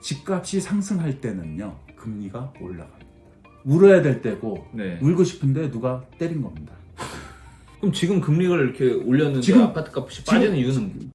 집값이 상승할 때는요, 금리가 올라갑니다. 울어야 될 때고 네. 울고 싶은데 누가 때린 겁니다. 그럼 지금 금리를 이렇게 올렸는데 지금- 아파트 값이 빠지는 이유는?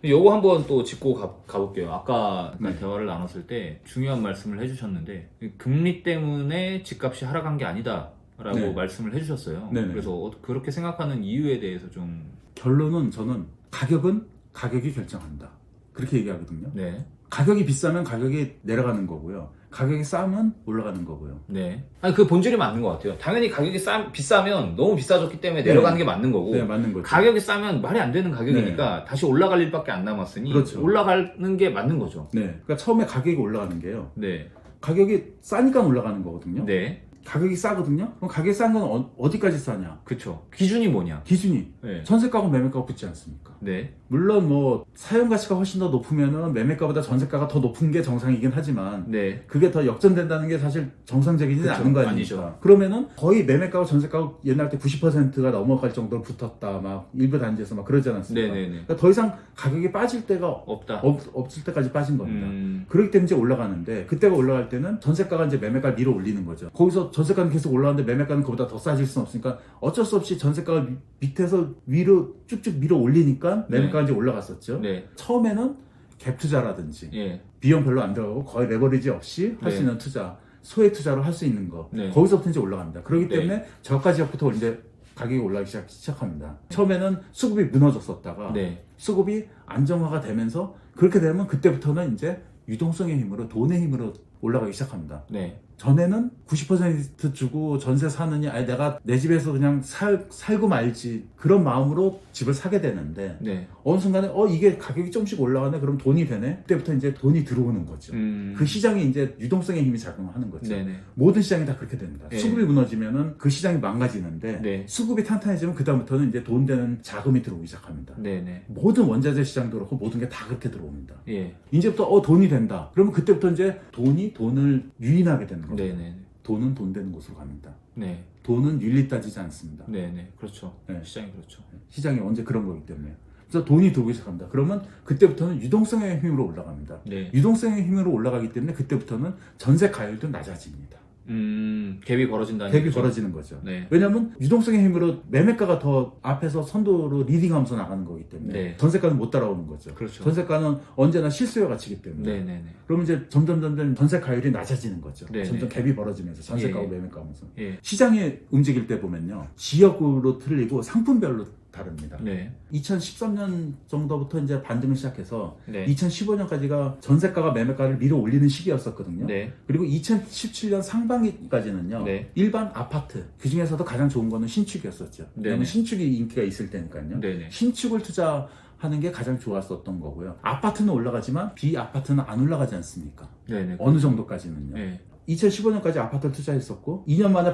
요거 한번 또 짚고 가볼게요. 아까 네. 대화를 나눴을 때 중요한 말씀을 해주셨는데 금리 때문에 집값이 하락한 게 아니다 라고 네. 말씀을 해주셨어요. 네네. 그래서 그렇게 생각하는 이유에 대해서 좀. 결론은 저는 가격은 가격이 결정한다. 그렇게 얘기하거든요. 네. 가격이 비싸면 가격이 내려가는 거고요. 가격이 싸면 올라가는 거고요. 네. 아니 그 본질이 맞는 것 같아요. 당연히 가격이 비싸면 너무 비싸졌기 때문에 내려가는 게 맞는 거고. 네, 맞는 거죠. 가격이 싸면 말이 안 되는 가격이니까 다시 올라갈 일밖에 안 남았으니 그렇죠. 올라가는 게 맞는 거죠. 네. 그러니까 처음에 가격이 올라가는 게요. 네. 가격이 싸니까 올라가는 거거든요. 네. 가격이 싸거든요. 그럼 가격이 싼 건 어디까지 싸냐? 그쵸. 기준이 뭐냐? 기준이 네. 전세가고 매매가가 붙지 않습니까? 네. 물론 뭐 사용 가치가 훨씬 더 높으면은 매매가보다 전세가가 더 높은 게 정상이긴 하지만 네. 그게 더 역전된다는 게 사실 정상적이지 그쵸. 않은 거 아닙니까? 아니죠. 그러면은 거의 매매가와 전세가가 옛날 때 90%가 넘어갈 정도로 붙었다 막 일부 단지에서 막 그러지 않았습니까? 네네네. 그러니까 더 이상 가격이 빠질 때가 없다. 없을 때까지 빠진 겁니다. 그렇기 그렇기 때문에 이제 올라가는데 그때가 올라갈 때는 전세가가 이제 매매가를 밀어 올리는 거죠. 거기서 전세가는 계속 올라가는데 매매가는 그보다 더 싸질 수는 없으니까 어쩔 수 없이 전세가가 밑에서 위로 쭉쭉 밀어 올리니까 매매가가 이제 올라갔었죠. 네. 처음에는 갭 투자라든지 예. 비용 별로 안 들어가고 거의 레버리지 없이 할 수 네. 있는 투자, 소액 투자로 할 수 있는 거 네. 거기서부터 이제 올라갑니다. 그렇기 네. 때문에 저가 지역부터 이제 가격이 올라가기 시작합니다. 처음에는 수급이 무너졌었다가 네. 수급이 안정화가 되면서 그렇게 되면 그때부터는 이제 유동성의 힘으로 돈의 힘으로 올라가기 시작합니다. 네. 전에는 90% 주고 전세 사느니 아니 내가 내 집에서 그냥 살고 말지 그런 마음으로 집을 사게 되는데 네. 어느 순간에 이게 가격이 조금씩 올라가네 그럼 돈이 되네 그때부터 이제 돈이 들어오는 거죠. 그 시장이 이제 유동성의 힘이 작용하는 거죠. 네네. 모든 시장이 다 그렇게 됩니다. 네. 수급이 무너지면은 그 시장이 망가지는데 네. 수급이 탄탄해지면 그다음부터는 이제 돈 되는 자금이 들어오기 시작합니다. 네네. 모든 원자재 시장도 그렇고 모든 게 다 그렇게 들어옵니다. 예. 이제부터 돈이 된다. 그러면 그때부터 이제 돈을 유인하게 되는 겁니다. 네네. 돈은 돈 되는 곳으로 갑니다. 네. 돈은 윤리 따지지 않습니다. 네네. 그렇죠. 네. 시장이 그렇죠. 시장이 언제 그런 거기 때문에. 그래서 돈이 들어오기 시작합니다. 그러면 그때부터는 유동성의 힘으로 올라갑니다. 네. 유동성의 힘으로 올라가기 때문에 그때부터는 전세 가율도 낮아집니다. 갭이 벌어진다는 갭이 거죠? 벌어지는 거죠. 네. 왜냐하면 유동성의 힘으로 매매가가 더 앞에서 선도로 리딩하면서 나가는 거기 때문에 네. 전세가는 못 따라오는 거죠. 그렇죠. 전세가는 언제나 실수요 가치이기 때문에. 네네네. 그러면 이제 점점 전세 가율이 낮아지는 거죠. 네네. 점점 갭이 벌어지면서 전세가고 예, 예. 매매가면서. 예. 시장이 움직일 때 보면요. 지역으로 틀리고 상품별로 다릅니다. 네. 2013년 정도부터 이제 반등을 시작해서 네. 2015년까지가 전세가가 매매가를 밀어 올리는 시기였었거든요. 네. 그리고 2017년 상반기까지는요. 네. 일반 아파트 그 중에서도 가장 좋은 거는 신축이었었죠. 왜냐면 네네. 신축이 인기가 있을 때니까요. 네네. 신축을 투자하는 게 가장 좋았었던 거고요. 아파트는 올라가지만 비아파트는 안 올라가지 않습니까? 네네. 어느 정도까지는요. 네. 2015년까지 아파트를 투자했었고 2년 만에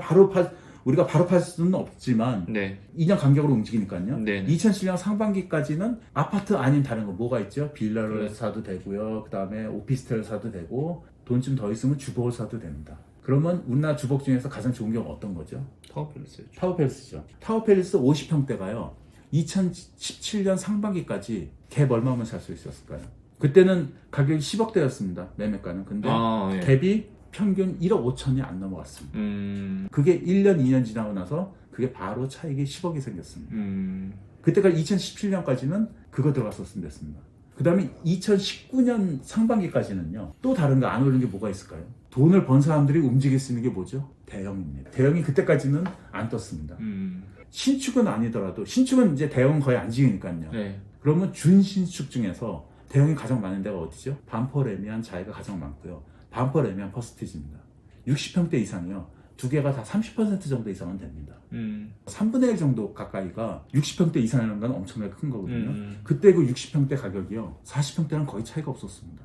우리가 바로 팔 수는 없지만 네. 2년 간격으로 움직이니까요. 네. 2007년 상반기까지는 아파트 아닌 다른 거 뭐가 있죠? 빌라를 네. 사도 되고요. 그 다음에 오피스텔 사도 되고 돈 좀 더 있으면 주복을 사도 됩니다. 그러면 우리나라 주복 중에서 가장 좋은 게 어떤 거죠? 타워팰리스죠. 타워팰리스죠. 타워팰리스 50평대가요. 2017년 상반기까지 갭 얼마면 살 수 있었을까요? 그때는 가격이 10억대였습니다. 매매가는. 근데 예. 갭이 평균 1억 5천이 안 넘어갔습니다. 그게 1년, 2년 지나고 나서 그게 바로 차익이 10억이 생겼습니다. 그때까지 2017년까지는 그거 들어갔었으면 됐습니다. 그 다음에 2019년 상반기까지는요. 또 다른 거 안 오르는 게 뭐가 있을까요? 돈을 번 사람들이 움직일 수 있는 게 뭐죠? 대형입니다. 대형이 그때까지는 안 떴습니다. 신축은 아니더라도 신축은 이제 대형은 거의 안 지으니까요. 네. 그러면 준신축 중에서 대형이 가장 많은 데가 어디죠? 반포 레미안 자이가 가장 많고요. 반포 레미안 퍼스티지입니다. 60평대 이상이요. 두 개가 다 30% 정도 이상은 됩니다. 3분의 1 정도 가까이가 60평대 이상이라는 건 엄청나게 큰 거거든요. 그때 그 60평대 가격이요. 40평대랑 거의 차이가 없었습니다.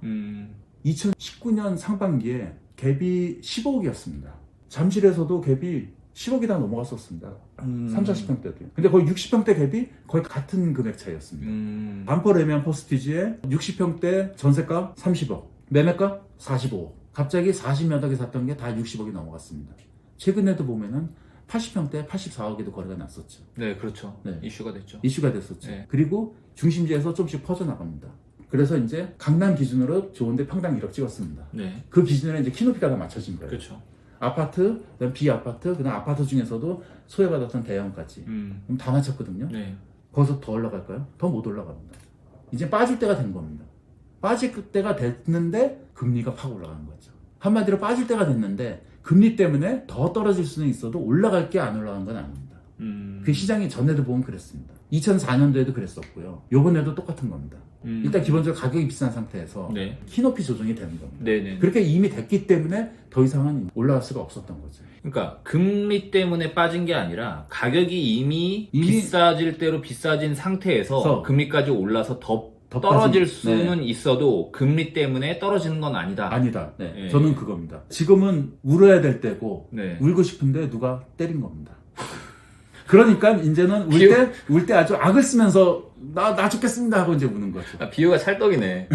2019년 상반기에 갭이 15억이었습니다. 잠실에서도 갭이 10억이 다 넘어갔었습니다. 3, 40평대도. 근데 거의 60평대 갭이 거의 같은 금액 차이였습니다. 반포 레미안 퍼스티지에 60평대 전세가 30억, 매매가 45억. 갑자기 40몇 억에 샀던 게 다 60억이 넘어갔습니다. 최근에도 보면은 80평대 84억에도 거래가 났었죠. 네, 그렇죠. 네. 이슈가 됐죠. 이슈가 됐었죠. 네. 그리고 중심지에서 조금씩 퍼져나갑니다. 그래서 이제 강남 기준으로 좋은데 평당 1억 찍었습니다. 네. 그 기준에 이제 키높이가 다 맞춰진 거예요. 그렇죠. 아파트, 그다음 비아파트, 그다음 아파트 중에서도 소외받았던 대형까지. 그럼 다 맞췄거든요. 네. 거기서 더 올라갈까요? 더 못 올라갑니다. 이제 빠질 때가 된 겁니다. 빠질 때가 됐는데 금리가 팍 올라가는 거죠. 한마디로 빠질 때가 됐는데 금리 때문에 더 떨어질 수는 있어도 올라갈 게 안 올라간 건 아닙니다. 그 시장이 전에도 보면 그랬습니다. 2004년도에도 그랬었고요. 요번에도 똑같은 겁니다. 일단 기본적으로 가격이 비싼 상태에서 네. 키높이 조정이 되는 겁니다. 네네. 그렇게 이미 됐기 때문에 더 이상은 올라갈 수가 없었던 거죠. 그러니까 금리 때문에 빠진 게 아니라 가격이 이미 비싸질 대로 비싸진 상태에서 금리까지 올라서 더 떨어질 빠진, 수는 있어도 금리 때문에 떨어지는 건 아니다. 아니다. 네. 네. 저는 그겁니다. 지금은 울어야 될 때고 네. 울고 싶은데 누가 때린 겁니다. 그러니까 이제는 울 때 아주 악을 쓰면서 나 죽겠습니다 하고 이제 우는 거죠. 아, 비유가 찰떡이네.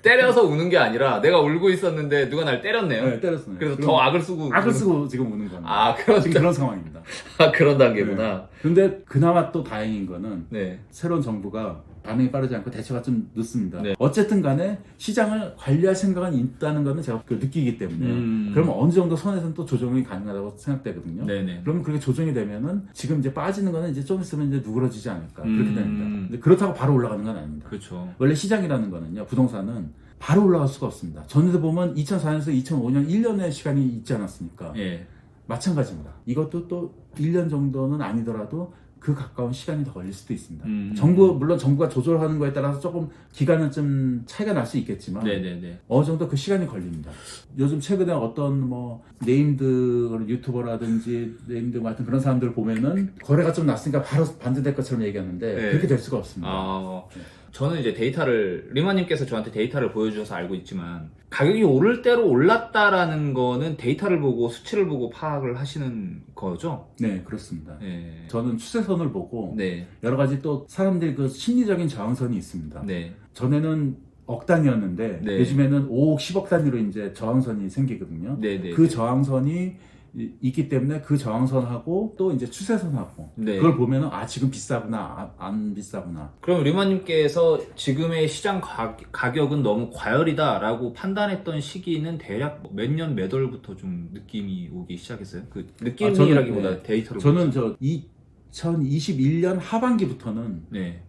때려서 우는 게 아니라 내가 울고 있었는데 누가 날 때렸네요. 네, 때렸어요. 그래서 더 악을 쓰고 지금 우는 겁니다. 아, 그런 지금 그런 상황입니다. 아, 그런 단계구나. 근데 그나마 또 다행인 거는 네. 새로운 정부가 반응이 빠르지 않고 대처가 좀 늦습니다. 네. 어쨌든 간에 시장을 관리할 생각은 있다는 거는 제가 느끼기 때문에 그러면 어느 정도 선에서는 또 조정이 가능하다고 생각되거든요. 네네. 그러면 그렇게 조정이 되면은 지금 이제 빠지는 거는 이제 좀 있으면 이제 누그러지지 않을까 그렇게 됩니다. 근데 그렇다고 바로 올라가는 건 아닙니다. 그렇죠. 원래 시장이라는 거는요, 부동산은 바로 올라갈 수가 없습니다. 전에도 보면 2004년에서 2005년 1년의 시간이 있지 않았습니까? 예. 마찬가지입니다. 이것도 또 1년 정도는 아니더라도 그 가까운 시간이 더 걸릴 수도 있습니다. 물론 정부가 조절하는 거에 따라서 조금 기간은 좀 차이가 날 수 있겠지만 네네네. 어느 정도 그 시간이 걸립니다. 요즘 최근에 어떤 뭐 네임드 유튜버라든지 네임드 같은 그런 사람들 보면은 거래가 좀 났으니까 바로 반대될 것처럼 얘기하는데 네. 그렇게 될 수가 없습니다. 저는 이제 리마님께서 저한테 데이터를 보여주셔서 알고 있지만 가격이 오를 대로 올랐다라는 거는 데이터를 보고 수치를 보고 파악을 하시는 거죠? 네, 그렇습니다. 네. 저는 추세선을 보고 네. 여러 가지 또 사람들이 그 심리적인 저항선이 있습니다. 네. 전에는 억 단위였는데 네. 요즘에는 5억, 10억 단위로 이제 저항선이 생기거든요. 네네. 그 저항선이 있기 때문에 그 저항선하고 또 이제 추세선하고 네. 그걸 보면은 지금 비싸구나, 안 비싸구나. 그럼 리마님께서 지금의 시장 가격은 너무 과열이다라고 판단했던 시기는 대략 몇 년 몇 월부터 좀 느낌이 오기 시작했어요? 그 느낌이라기보다 네. 데이터로 저는 2021년 하반기부터는 네.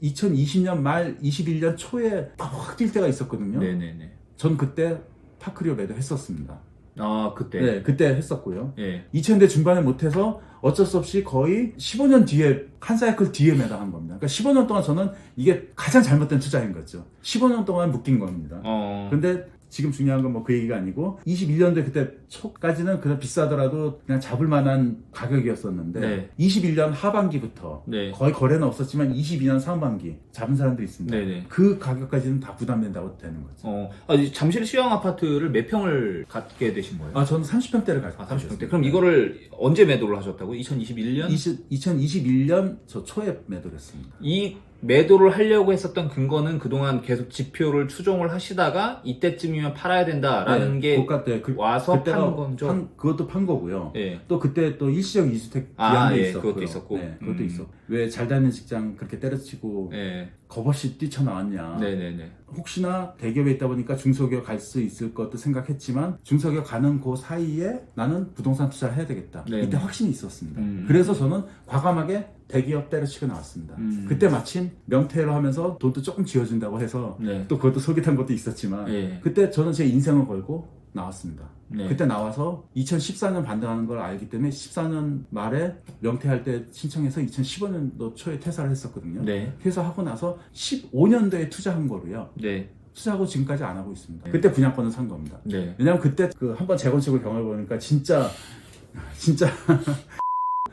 2020년 말 21년 초에 확 뛸 때가 있었거든요. 네네네. 전 그때 파크리오 매도 했었습니다. 아, 그때? 네, 그때 했었고요. 네. 2000년대 중반에 못해서 어쩔 수 없이 거의 15년 뒤에, 한 사이클 뒤에 매도한 겁니다. 그러니까 15년 동안 저는 이게 가장 잘못된 투자인 거죠. 15년 동안 묶인 겁니다. 근데 지금 중요한 건 뭐 그 얘기가 아니고 21년도에 그때 초까지는 그냥 비싸더라도 그냥 잡을 만한 가격이었었는데 네. 21년 하반기부터 네. 거의 거래는 없었지만 22년 상반기 잡은 사람들이 있습니다. 네네. 그 가격까지는 다 부담된다고 되는 거죠. 잠실 시형 아파트를 몇 평을 갖게 되신 거예요? 저는 30평대를 가지고 30평대. 그럼 이거를 언제 매도를 하셨다고? 2021년? 2021년 저 초에 매도를 했습니다. 이 매도를 하려고 했었던 근거는 그동안 계속 지표를 추종을 하시다가 이때쯤이면 팔아야 된다라는 게 고가 때 와서 파는 거죠? 그것도 판 거고요. 예. 또 그때 또 일시적 이주택 기한도 예, 있었고요. 그것도 있었고. 네, 그것도 있었고. 왜 잘 다니는 직장 그렇게 때려치고 예. 겁없이 뛰쳐나왔냐. 네네네. 혹시나 대기업에 있다 보니까 중소기업 갈 수 있을 것도 생각했지만 중소기업 가는 그 사이에 나는 부동산 투자를 해야 되겠다. 네네. 이때 확신이 있었습니다. 그래서 저는 과감하게 대기업 때려치고 나왔습니다. 그때 마침 명퇴를 하면서 돈도 조금 쥐어준다고 해서 네. 또 그것도 솔깃한 것도 있었지만 예. 그때 저는 제 인생을 걸고 나왔습니다. 네. 그때 나와서 2014년 반등하는 걸 알기 때문에 14년 말에 명퇴할 때 신청해서 2015년도 초에 퇴사를 했었거든요. 네. 퇴사하고 나서 15년도에 투자한 거로요. 네. 투자하고 지금까지 안 하고 있습니다. 그때 분양권을 산 겁니다. 네. 왜냐면 그때 그 한번 재건축을 경험해보니까 진짜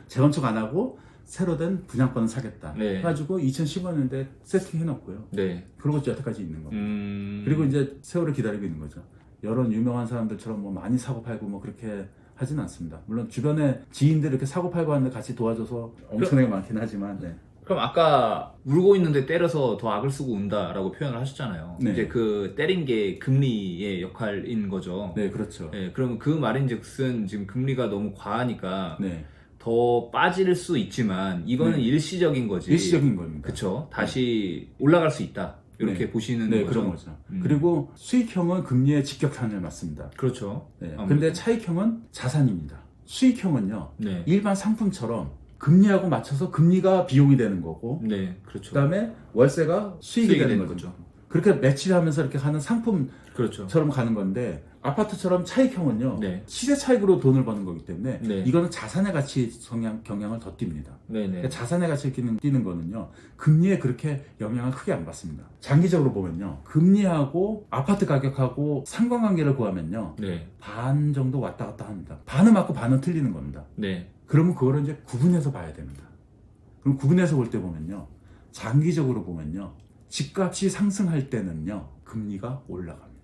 재건축 안 하고 새로 된 분양권을 사겠다. 네. 해가지고 2015년도에 세팅해놓고요. 네. 그러고 여태까지 있는 겁니다. 그리고 이제 세월을 기다리고 있는 거죠. 여러 유명한 사람들처럼 뭐 많이 사고 팔고 뭐 그렇게 하진 않습니다. 물론 주변에 지인들 이렇게 사고 팔고 하는데 같이 도와줘서 엄청나게 많긴 하지만, 네. 그럼 아까 울고 있는데 때려서 더 악을 쓰고 운다라고 표현을 하셨잖아요. 네. 이제 그 때린 게 금리의 역할인 거죠. 네, 그렇죠. 네, 그러면 그 말인즉슨 지금 금리가 너무 과하니까 네. 더 빠질 수 있지만 이거는 네. 일시적인 거지. 일시적인 겁니다. 그쵸. 다시 올라갈 수 있다. 이렇게 네. 보시는 네, 거죠. 그런 거죠. 그리고 수익형은 금리의 직격탄을 맞습니다. 그렇죠. 네. 아무래도. 근데 차익형은 자산입니다. 수익형은요, 네. 일반 상품처럼 금리하고 맞춰서 금리가 비용이 되는 거고, 네, 그렇죠. 그다음에 월세가 수익이 되는 거죠. 그렇게 매치를 하면서 이렇게 하는 상품처럼 그렇죠. 가는 건데, 아파트처럼 차익형은요, 네. 시세 차익으로 돈을 버는 거기 때문에 네. 이거는 자산의 가치 경향을 더 띱니다. 네네. 그러니까 자산의 가치를 띄는 거는요, 금리에 그렇게 영향을 크게 안 받습니다. 장기적으로 보면요, 금리하고 아파트 가격하고 상관관계를 구하면요, 네. 반 정도 왔다 갔다 합니다. 반은 맞고 반은 틀리는 겁니다. 네. 그러면 그거를 이제 구분해서 봐야 됩니다. 그럼 구분해서 볼 때 보면요, 장기적으로 보면요, 집값이 상승할 때는요, 금리가 올라갑니다.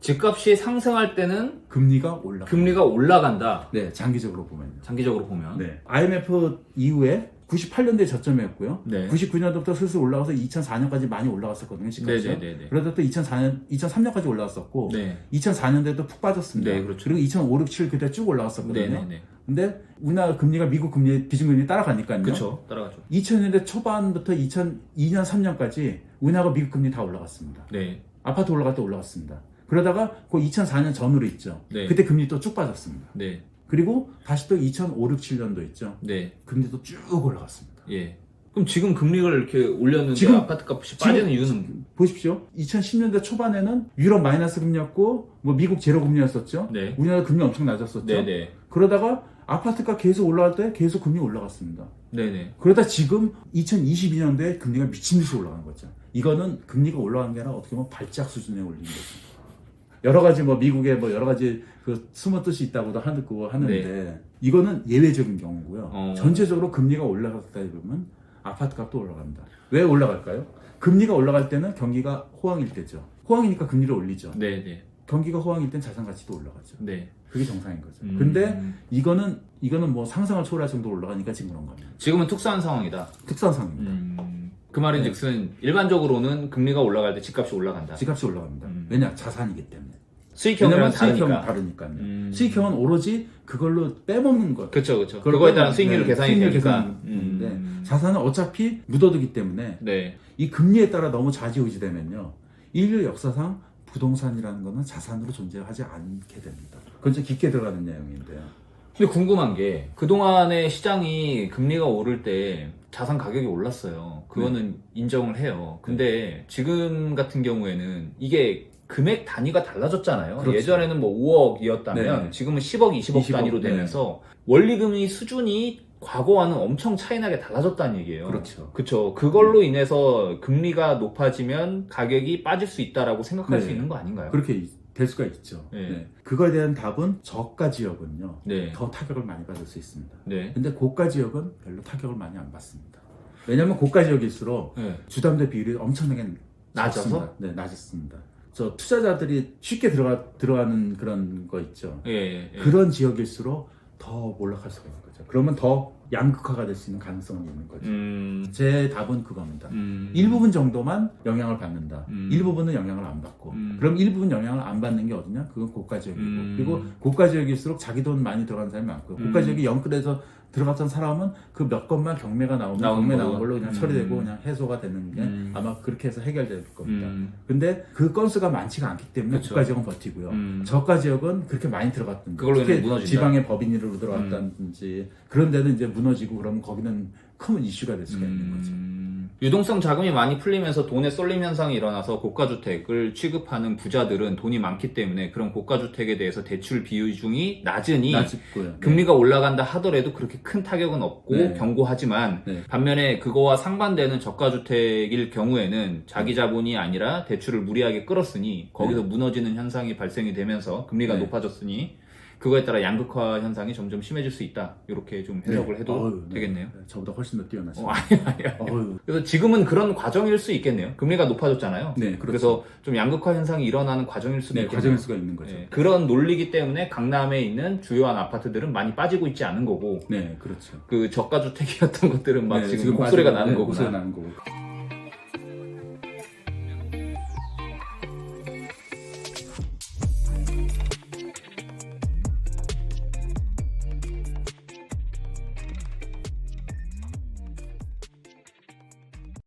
집값이 상승할 때는 금리가 올라갑니다. 금리가 올라간다. 네, 장기적으로 보면요. 장기적으로 보면. 네, IMF 이후에 98년도에 저점이었고요. 네. 99년도부터 슬슬 올라가서 2004년까지 많이 올라갔었거든요, 집값이. 네네네. 그러다 또 2003년까지 올라갔었고, 네. 2004년도에도 푹 빠졌습니다. 네, 그렇죠. 그리고 2005, 6, 7 그때 쭉 올라갔었거든요. 네네네. 근데 우리나라 금리가 미국 금리, 기준금리 따라가니까요. 그렇죠. 따라가죠. 2000년대 초반부터 2002년, 3년까지 우리나라가 미국 금리 다 올라갔습니다. 네. 아파트 올라갈 때 올라갔습니다. 그러다가 그 2004년 전후로 있죠. 네. 그때 금리 또 쭉 빠졌습니다. 네. 그리고 다시 또 2005, 6, 7년도 있죠. 네. 금리도 쭉 올라갔습니다. 예. 그럼 지금 금리를 이렇게 올렸는데 지금- 아파트 값이 빠지는 지금- 이유는 보십시오. 2010년대 초반에는 유럽 마이너스 금리였고, 뭐 미국 제로 금리였었죠. 네. 우리나라 금리 엄청 낮았었죠. 네네. 그러다가 아파트가 계속 올라갈 때 계속 금리 올라갔습니다. 네네. 그러다 지금 2022년도에 금리가 미친 듯이 올라간 거죠. 이거는 금리가 올라간 게 아니라 어떻게 보면 발작 수준에 올린 거죠. 여러 가지 뭐 미국에 뭐 여러 가지 그 숨은 뜻이 있다고도 하는데 이거는 예외적인 경우고요. 전체적으로 금리가 올라갔다 보면 아파트 값도 올라갑니다. 왜 올라갈까요? 금리가 올라갈 때는 경기가 호황일 때죠. 호황이니까 금리를 올리죠. 네네. 경기가 호황일 땐 자산 가치도 올라가죠. 네. 그게 정상인 거죠. 근데 이거는 뭐 상상을 초월할 정도로 올라가니까 지금 그런 겁니다. 지금은 특수한 상황이다. 특수한 상황입니다. 그 말인즉슨 일반적으로는 금리가 올라갈 때 집값이 올라간다. 집값이 올라갑니다. 왜냐? 자산이기 때문에. 수익형이랑 왜냐면 수익형은 다르니까. 다르니까요. 수익형은 오로지 그걸로 빼먹는 것. 그렇죠, 그렇죠. 그거에 따른 수익률 계산이 되니까. 되는데 자산은 어차피 묻어두기 때문에 네. 이 금리에 따라 너무 좌지우지되면요, 인류 역사상 부동산이라는 거는 자산으로 존재하지 않게 됩니다. 그건 좀 깊게 들어가는 내용인데요. 근데 궁금한 게 그동안의 시장이 금리가 오를 때 자산 가격이 올랐어요. 그거는 인정을 해요. 근데 지금 같은 경우에는 이게 금액 단위가 달라졌잖아요. 그렇죠. 예전에는 뭐 5억이었다면 네. 지금은 10억, 20억 20억, 단위로 되면서 원리금리 수준이 과거와는 엄청 차이나게 달라졌다는 얘기예요. 그렇죠. 그렇죠. 그걸로 인해서 금리가 높아지면 가격이 빠질 수 있다라고 생각할 네. 수 있는 거 아닌가요? 그렇게 될 수가 있죠. 네. 네. 그거에 대한 답은 저가 지역은요, 네. 더 타격을 많이 받을 수 있습니다. 네. 근데 고가 지역은 별로 타격을 많이 안 받습니다. 왜냐하면 고가 지역일수록 네. 주담대 비율이 엄청나게 낮아서? 작습니다. 네, 낮았습니다. 저 투자자들이 쉽게 들어가는 그런 거 있죠. 예, 예, 예. 그런 지역일수록 더 몰락할 수가 있는 거죠. 그러면 더 양극화가 될 수 있는 가능성이 있는 거죠. 제 답은 그겁니다. 일부분 정도만 영향을 받는다. 일부분은 영향을 안 받고. 그럼 일부분 영향을 안 받는 게 어디냐? 그건 고가 지역이고. 그리고 고가 지역일수록 자기 돈 많이 들어가는 사람이 많고요. 고가 지역이 영끌에서 들어갔던 사람은 그 몇 건만 경매가 나오면 경매 나온 걸로 그냥 처리되고 그냥 해소가 되는 게 아마 그렇게 해서 해결될 겁니다. 근데 그 건수가 많지가 않기 때문에 그쵸. 고가 지역은 버티고요. 저가 지역은 그렇게 많이 들어갔던지 그걸로 인해 특히 무너진다. 지방의 법인으로 들어갔다든지 그런 데는 이제 무너지고 그러면 거기는 큰 이슈가 될 수가 있는 거죠. 유동성 자금이 많이 풀리면서 돈의 쏠림 현상이 일어나서 고가주택을 취급하는 부자들은 돈이 많기 때문에 그런 고가주택에 대해서 대출 비중이 낮으니 낮고요. 금리가 올라간다 하더라도 그렇게 큰 타격은 없고 네. 경고하지만 네. 반면에 그거와 상반되는 저가주택일 경우에는 자기 자본이 아니라 대출을 무리하게 끌었으니 거기서 무너지는 현상이 발생이 되면서 금리가 네. 높아졌으니 그거에 따라 양극화 현상이 점점 심해질 수 있다. 이렇게 좀 해석을 해도 어휴, 되겠네요. 네. 저보다 훨씬 더 뛰어나시네요. 아니야. 어휴. 그래서 지금은 그런 과정일 수 있겠네요. 금리가 높아졌잖아요. 네, 그렇죠. 그래서 좀 양극화 현상이 일어나는 과정일 수도 네, 있겠네요. 과정일 수가 있는 거죠. 네, 그런 논리기 때문에 강남에 있는 주요한 아파트들은 많이 빠지고 있지 않은 거고 네, 그렇죠. 그 저가주택이었던 것들은 막 네, 지금 목소리가 빠지고, 나는 네, 거구나. 목소리가 나는 거고.